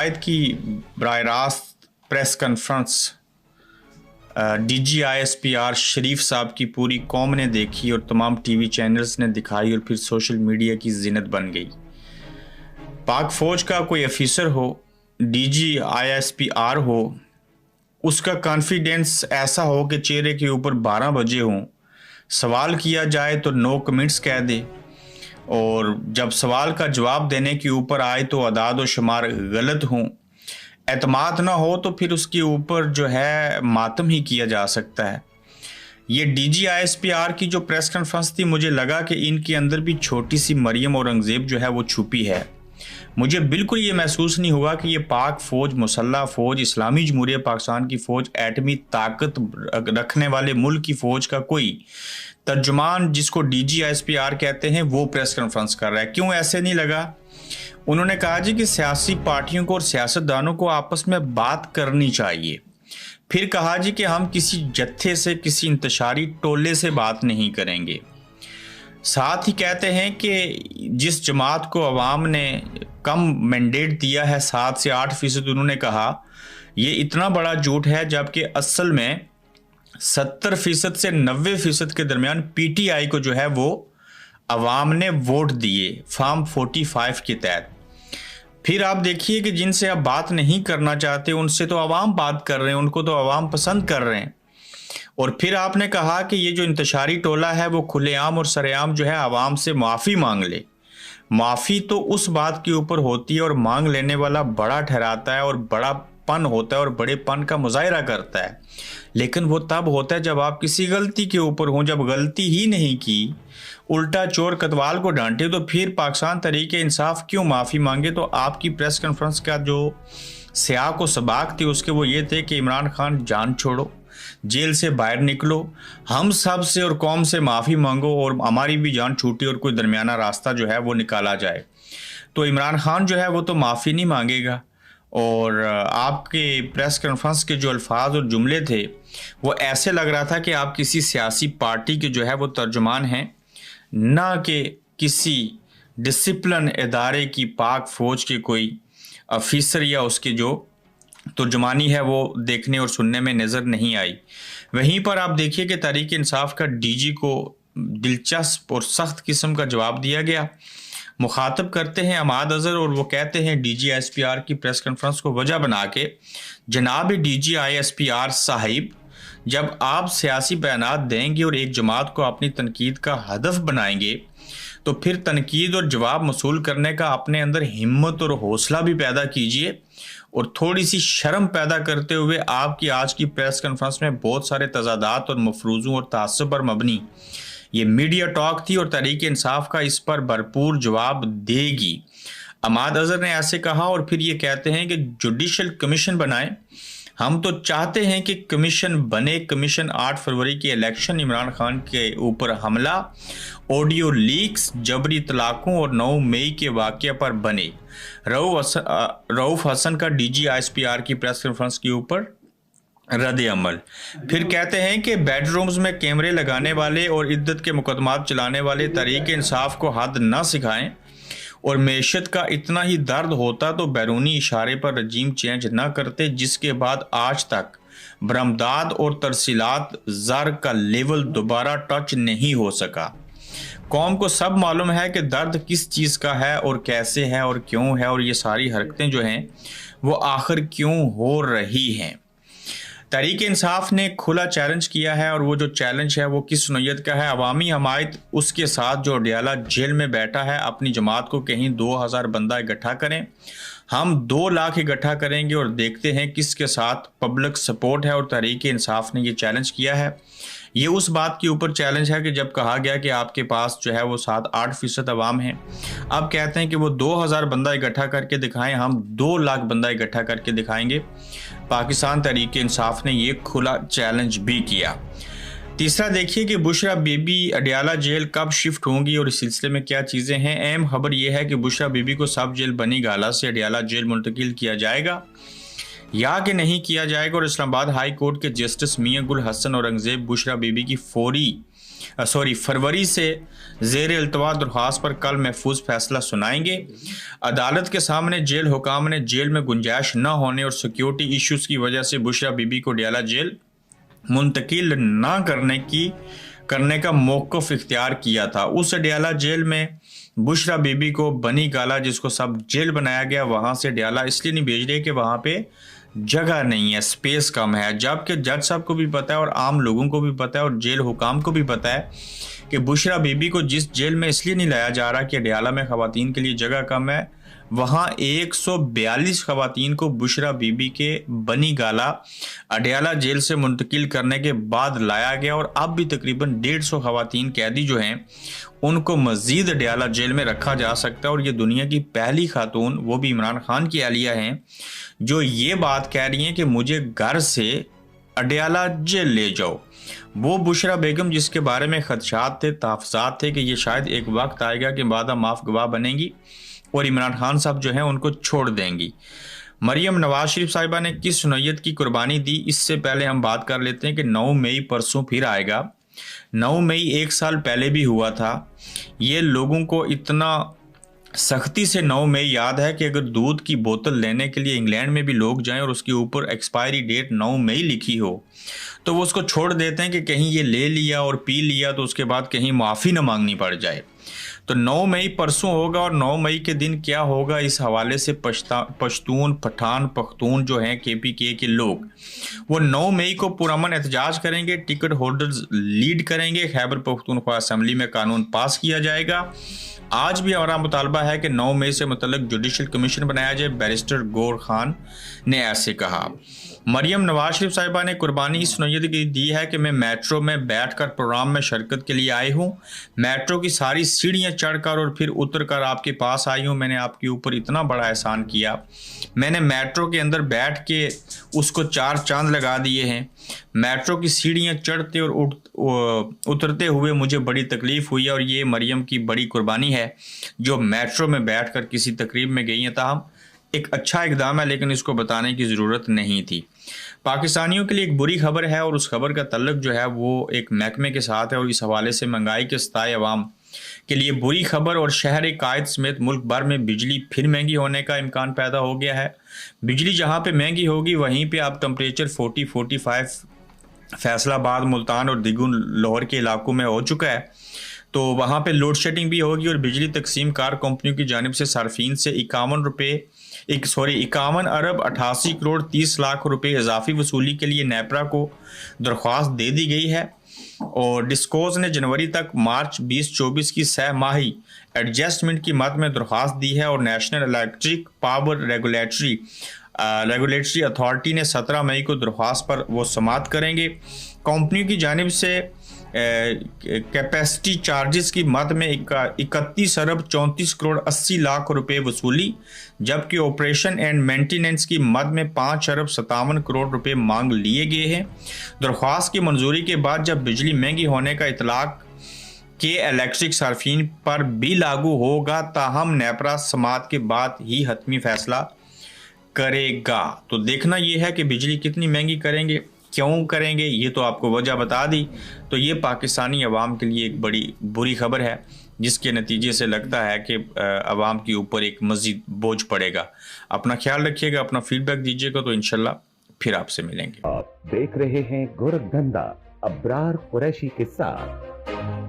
शायद की बराह रास्त प्रेस कॉन्फ्रेंस DGISPR शरीफ साहब की पूरी कौम ने देखी और तमाम टीवी चैनल्स ने दिखाई और फिर सोशल मीडिया की जिन्नत बन गई। पाक फौज का कोई ऑफिसर हो, DGISPR हो, उसका कॉन्फिडेंस ऐसा हो कि चेहरे के ऊपर 12 बजे हों, सवाल किया जाए तो नो कमेंट्स कह दे, और जब सवाल का जवाब देने के ऊपर आए तो अदाद व शुमार गलत हों, एतमाद ना हो तो फिर उसके ऊपर जो है मातम ही किया जा सकता है। ये DGISPR की जो प्रेस कॉन्फ्रेंस थी, मुझे लगा कि इनके अंदर भी छोटी सी मरियम औरंगजेब जो है वो छुपी है। मुझे बिल्कुल ये महसूस नहीं हुआ कि ये पाक फौज, मुसल्ह फौज, इस्लामी जमहूरिया पाकिस्तान की फौज, एटमी ताकत रखने वाले मुल्क की फौज का कोई तर्जुमान जिसको DGISPR कहते हैं वो प्रेस कॉन्फ्रेंस कर रहा है। क्यों ऐसे नहीं लगा? उन्होंने कहा जी कि सियासी पार्टियों को और सियासतदानों को आपस में बात करनी चाहिए। फिर कहा जी कि हम किसी जत्थे से, किसी इंतशारी टोले से बात नहीं करेंगे। साथ ही कहते हैं कि जिस जमात को अवाम ने कम मैंडेट दिया है 7 से 8%, उन्होंने कहा ये इतना बड़ा झूठ है, जबकि असल में 70% से 90% के दरमियान PTI को जो है वो अवाम ने वोट दिए फॉर्म 45 के तहत। फिर आप देखिए कि जिनसे आप बात नहीं करना चाहते उनसे तो अवाम बात कर रहे हैं, उनको तो अवाम पसंद कर रहे हैं। और फिर आपने कहा कि ये जो इंतशारी टोला है वो खुलेआम और सरेआम जो है अवाम से माफ़ी मांग ले। माफ़ी तो उस बात के ऊपर होती है और मांग लेने वाला बड़ा ठहराता है और बड़ापन होता है और बड़ेपन का मुजाहिरा करता है, लेकिन वो तब होता है जब आप किसी गलती के ऊपर हों। जब गलती ही नहीं की, उल्टा चोर कतवाल को डांटे, तो फिर पाकिस्तान तहरीक इंसाफ क्यों माफ़ी मांगे? तो आपकी प्रेस कॉन्फ्रेंस का जो सियाक व सबाक थी उसके वो ये थे कि इमरान खान जान छोड़ो, जेल से बाहर निकलो, हम सब से और कौम से माफ़ी मांगो और हमारी भी जान छूटी और कोई दरमियाना रास्ता जो है वो निकाला जाए। तो इमरान खान जो है वो तो माफ़ी नहीं मांगेगा। और आपके प्रेस कॉन्फ्रेंस के जो अल्फाज और जुमले थे वो ऐसे लग रहा था कि आप किसी सियासी पार्टी के जो है वो तर्जुमान हैं, ना कि किसी डिसिप्लिन इदारे की पाक फौज के कोई ऑफिसर या उसके जो तर्जुमानी है वो देखने और सुनने में नज़र नहीं आई। वहीं पर आप देखिए कि तहरीक इंसाफ का DG को दिलचस्प और सख्त किस्म का जवाब दिया गया। मुखातब करते हैं अमाद अजहर और वो कहते हैं DGISPR की प्रेस कॉन्फ्रेंस को वजह बना के, जनाब DGISPR साहिब, जब आप सियासी बयानात देंगे और एक जमात को अपनी तनकीद का हदफ बनाएंगे तो फिर तनकीद और जवाब मसूल करने का अपने अंदर हिम्मत और हौसला भी पैदा कीजिए। और थोड़ी सी शर्म पैदा करते हुए आपकी आज की प्रेस कॉन्फ्रेंस में बहुत सारे तजादात और मफरूज़ों और तासुब पर मबनी ये मीडिया टॉक थी और तहरीक इंसाफ का इस पर भरपूर जवाब देगी। अमाद अजहर ने ऐसे कहा और फिर ये कहते हैं कि जुडिशल कमीशन बनाएं। हम तो चाहते हैं कि कमीशन बने। कमीशन 8 फरवरी के इलेक्शन, इमरान खान के ऊपर हमला, ऑडियो लीक्स, जबरी तलाकों और 9 मई के वाक़या पर बने। रऊफ हसन का DGISPR की प्रेस कॉन्फ्रेंस के ऊपर रद्द अमल। फिर कहते हैं कि बेडरूम्स में कैमरे लगाने वाले और इद्दत के मुकदमात चलाने वाले तहरीक इंसाफ को हद न सिखाएं, और मैशत का इतना ही दर्द होता तो बैरूनी इशारे पर रजीम चेंज न करते, जिसके बाद आज तक बरामदात और तरसीलात ज़र का लेवल दोबारा टच नहीं हो सका। कौम को सब मालूम है कि दर्द किस चीज़ का है और कैसे है और क्यों है, और ये सारी हरकतें जो हैं वो आखिर क्यों हो रही हैं। तहरीक इंसाफ ने खुला चैलेंज किया है और वो जो चैलेंज है वो किस नौयत का है? अवामी हमायत उसके साथ जो अडियाला जेल में बैठा है, अपनी जमात को कहीं 2000 बंदा इकट्ठा करें। हम 2 लाख इकट्ठा करेंगे और देखते हैं किसके साथ पब्लिक सपोर्ट है। और तहरीक इंसाफ ने ये चैलेंज किया है। ये उस बात के ऊपर चैलेंज है कि जब कहा गया कि आपके पास जो है वो 7-8% अवाम है, अब कहते हैं कि वो 2000 बंदा इकट्ठा करके दिखाएं, हम 2 लाख बंदा इकट्ठा करके दिखाएंगे। पाकिस्तान तहरीक इंसाफ ने ये खुला चैलेंज भी किया। तीसरा देखिए कि बुशरा बीबी अडियाला जेल कब शिफ्ट होंगी और इस सिलसिले में क्या चीज़ें हैं। अहम खबर यह है कि बुशरा बीबी को सब जेल बनी गाला से अडियाला जेल मुंतकिल किया जाएगा या कि नहीं किया जाएगा, और इस्लामाबाद हाई कोर्ट के जस्टिस मियां गुल हसन औरंगजेब बुशरा बीबी की फौरी फरवरी से ज़ेर इल्तवा दरख्वास्त पर कल महफूज फैसला सुनाएंगे। अदालत के सामने जेल हुकाम ने जेल में गुंजाइश न होने और सिक्योरिटी इश्यूज़ की वजह से बुशरा बीबी को डयाला जेल मुंतकिल न करने का मौक़िफ़ इख्तियार किया था। उस डयाला जेल में बुशरा बीबी को बनी गाला, जिसको सब जेल बनाया गया, वहाँ से डयाला इसलिए नहीं भेज रहे कि वहाँ पे जगह नहीं है, स्पेस कम है। जबकि जज साहब को भी पता है और आम लोगों को भी पता है और जेल हुकाम को भी पता है कि बुशरा बीबी को जिस जेल में इसलिए नहीं लाया जा रहा कि डयाला में ख़वातीन के लिए जगह कम है, वहाँ 142 ख़वातीन को बुशरा बीबी के बनी गाला अडयाला जेल से मुंतकिल करने के बाद लाया गया और अब भी तकरीबन 150 ख़वातीन कैदी जो हैं उनको मज़ीद अडयाला जेल में रखा जा सकता है। और ये दुनिया की पहली खातून, वो भी इमरान खान की अहलिया हैं, जो ये बात कह रही हैं कि मुझे घर से अडयाला जेल ले जाओ। वो बुशरा बेगम जिसके बारे में खदशात थे, तहफ़्फ़ुज़ात थे कि ये शायद एक वक्त आएगा कि बादा माफ़ गवाह बनेंगी और इमरान खान साहब जो हैं उनको छोड़ देंगी। मरियम नवाज शरीफ साहिबा ने किस नौयत की कुर्बानी दी, इससे पहले हम बात कर लेते हैं कि 9 मई परसों फिर आएगा। 9 मई 1 साल पहले भी हुआ था। ये लोगों को इतना सख्ती से 9 मई याद है कि अगर दूध की बोतल लेने के लिए इंग्लैंड में भी लोग जाएं और उसके ऊपर एक्सपायरी डेट 9 मई लिखी हो तो वो उसको छोड़ देते हैं कि कहीं ये ले लिया और पी लिया तो उसके बाद कहीं माफ़ी न मांगनी पड़ जाए। तो 9 मई परसों होगा और 9 मई के दिन क्या होगा, इस हवाले से पश्तून, पठान, पख्तून जो हैं KPK के लोग, वो 9 मई को पुरअमन एहतजाज करेंगे। टिकट होल्डर्स लीड करेंगे। खैबर पख्तूनख्वा असम्बली में कानून पास किया जाएगा। आज भी हमारा मुतालबा है कि 9 मई से मुतल्लिक जुडिशल कमीशन बनाया जाए। बैरिस्टर गौर खान ने ऐसे कहा। मरियम नवाज शरीफ साहिबा ने कुर्बानी इस नौयत की दी है कि मैं मेट्रो में बैठकर प्रोग्राम में शिरकत के लिए आई हूँ। मेट्रो की सारी सीढ़ियाँ चढ़कर और फिर उतरकर आपके पास आई हूँ। मैंने आपके ऊपर इतना बड़ा एहसान किया। मैंने मेट्रो के अंदर बैठ के उसको 4 चांद लगा दिए हैं। मेट्रो की सीढ़ियाँ चढ़ते और उतरते हुए मुझे बड़ी तकलीफ़ हुई है और ये मरियम की बड़ी कुर्बानी है जो मेट्रो में बैठकर किसी तकरीब में गई हैं। ताहम एक अच्छा इक़दाम है लेकिन इसको बताने की ज़रूरत नहीं थी। पाकिस्तानियों के लिए एक बुरी खबर है और उस खबर का तल्लुक़ जो है वो एक महकमे के साथ है और इस हवाले से महंगाई के सताए अवाम के लिए बुरी खबर। और शहर कायद समेत मुल्क भर में बिजली फिर महंगी होने का इम्कान पैदा हो गया है। बिजली जहाँ पे महंगी होगी वहीं पे अब टेम्परेचर 40-45 फैसलाबाद, मुल्तान और दिगुन लाहौर के इलाकों में हो चुका है। तो वहाँ पे लोड शेडिंग भी होगी और बिजली तकसीम कार कंपनियों की जानिब से सार्फिन से 51 अरब 88 करोड़ 30 लाख रुपए इजाफी वसूली के लिए नेपरा को दरख्वास्त दे दी गई है। और डिस्कोज ने जनवरी तक मार्च 2024 की 6 माही एडजस्टमेंट की मद में दरख्वास्त दी है और national electric power regulatory authority ने 17 मई को दरख्वास्त पर वो समाअत करेंगे। कंपनी की जानिब से कैपेसिटी चार्जेस की मद में 31 अरब 34 करोड़ 80 लाख रुपए वसूली, जबकि ऑपरेशन एंड मेंटेनेंस की मद में 5 अरब 57 करोड़ रुपए मांग लिए गए हैं। दरख्वास्त की मंजूरी के बाद जब बिजली महंगी होने का इतलाक के इलेक्ट्रिक सार्फिन पर भी लागू होगा, ताहम नेपरा समाअत के बाद ही हतमी फैसला करेगा। तो देखना यह है कि बिजली कितनी महंगी करेंगे, क्यों करेंगे, ये तो आपको वजह बता दी। तो ये पाकिस्तानी अवाम के लिए एक बड़ी बुरी खबर है जिसके नतीजे से लगता है कि अवाम के ऊपर एक मज़ीद बोझ पड़ेगा। अपना ख्याल रखिएगा, अपना फीडबैक दीजिएगा, तो इंशाल्लाह फिर आपसे मिलेंगे। आप देख रहे हैं गोरखधंधा अब्रार कुरैशी के साथ।